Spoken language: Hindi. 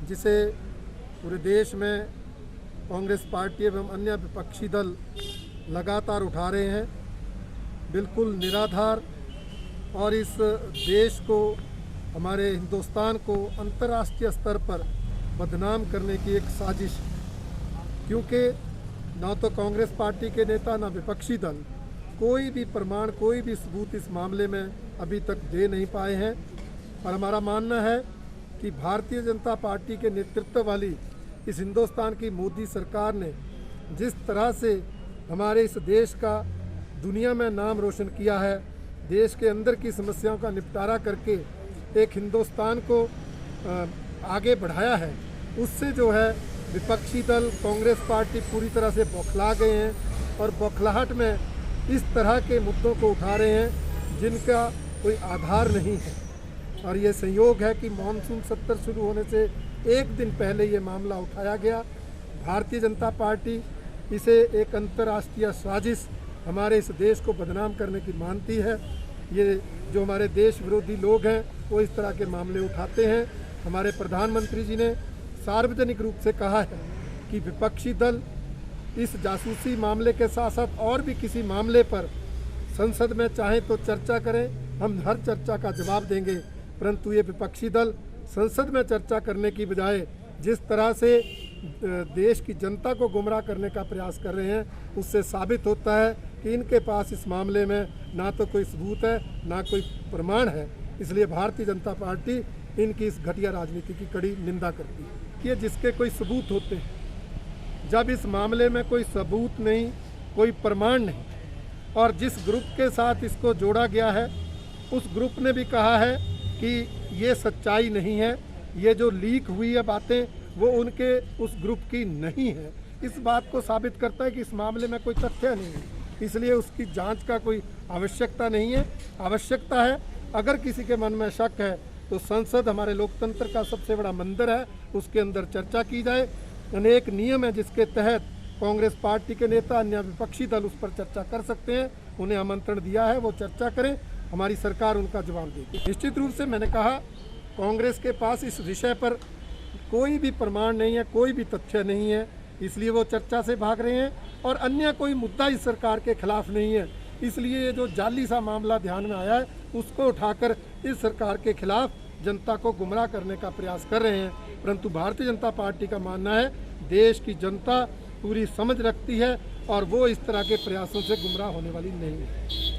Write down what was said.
जिसे पूरे देश में कांग्रेस पार्टी एवं अन्य विपक्षी दल लगातार उठा रहे हैं, बिल्कुल निराधार और इस देश को, हमारे हिंदुस्तान को अंतर्राष्ट्रीय स्तर पर बदनाम करने की एक साजिश। क्योंकि ना तो कांग्रेस पार्टी के नेता ना विपक्षी दल कोई भी प्रमाण, कोई भी सबूत इस मामले में अभी तक दे नहीं पाए हैं। और हमारा मानना है कि भारतीय जनता पार्टी के नेतृत्व वाली इस हिंदुस्तान की मोदी सरकार ने जिस तरह से हमारे इस देश का दुनिया में नाम रोशन किया है, देश के अंदर की समस्याओं का निपटारा करके एक हिंदुस्तान को आगे बढ़ाया है, उससे जो है विपक्षी दल कांग्रेस पार्टी पूरी तरह से बौखला गए हैं और बौखलाहट में इस तरह के मुद्दों को उठा रहे हैं जिनका कोई आधार नहीं है। और ये संयोग है कि मानसून सत्र शुरू होने से एक दिन पहले ये मामला उठाया गया। भारतीय जनता पार्टी इसे एक अंतर्राष्ट्रीय साजिश, हमारे इस देश को बदनाम करने की मानती है। ये जो हमारे देश विरोधी लोग हैं वो इस तरह के मामले उठाते हैं। हमारे प्रधानमंत्री जी ने सार्वजनिक रूप से कहा है कि विपक्षी दल इस जासूसी मामले के साथ साथ और भी किसी मामले पर संसद में चाहे तो चर्चा करें, हम हर चर्चा का जवाब देंगे। परंतु ये विपक्षी दल संसद में चर्चा करने की बजाय जिस तरह से देश की जनता को गुमराह करने का प्रयास कर रहे हैं, उससे साबित होता है कि इनके पास इस मामले में ना तो कोई सबूत है ना कोई प्रमाण है। इसलिए भारतीय जनता पार्टी इनकी इस घटिया राजनीति की कड़ी निंदा करती है कि जिसके कोई सबूत होते हैं, जब इस मामले में कोई सबूत नहीं, कोई प्रमाण नहीं और जिस ग्रुप के साथ इसको जोड़ा गया है उस ग्रुप ने भी कहा है कि ये सच्चाई नहीं है, ये जो लीक हुई है बातें वो उनके उस ग्रुप की नहीं है, इस बात को साबित करता है कि इस मामले में कोई तथ्य नहीं है। इसलिए उसकी जांच का कोई आवश्यकता नहीं है। आवश्यकता है अगर किसी के मन में शक है तो संसद हमारे लोकतंत्र का सबसे बड़ा मंदिर है, उसके अंदर चर्चा की जाए। अनेक नियम है जिसके तहत कांग्रेस पार्टी के नेता, अन्य विपक्षी दल उस पर चर्चा कर सकते हैं। उन्हें आमंत्रण दिया है, वो चर्चा करें, हमारी सरकार उनका जवाब देगी। निश्चित रूप से मैंने कहा कांग्रेस के पास इस विषय पर कोई भी प्रमाण नहीं है, कोई भी तथ्य नहीं है, इसलिए वो चर्चा से भाग रहे हैं और अन्य कोई मुद्दा इस सरकार के खिलाफ नहीं है। इसलिए ये जो जाली सा मामला ध्यान में आया है उसको उठाकर इस सरकार के खिलाफ जनता को गुमराह करने का प्रयास कर रहे हैं। परंतु भारतीय जनता पार्टी का मानना है देश की जनता पूरी समझ रखती है और वो इस तरह के प्रयासों से गुमराह होने वाली नहीं है।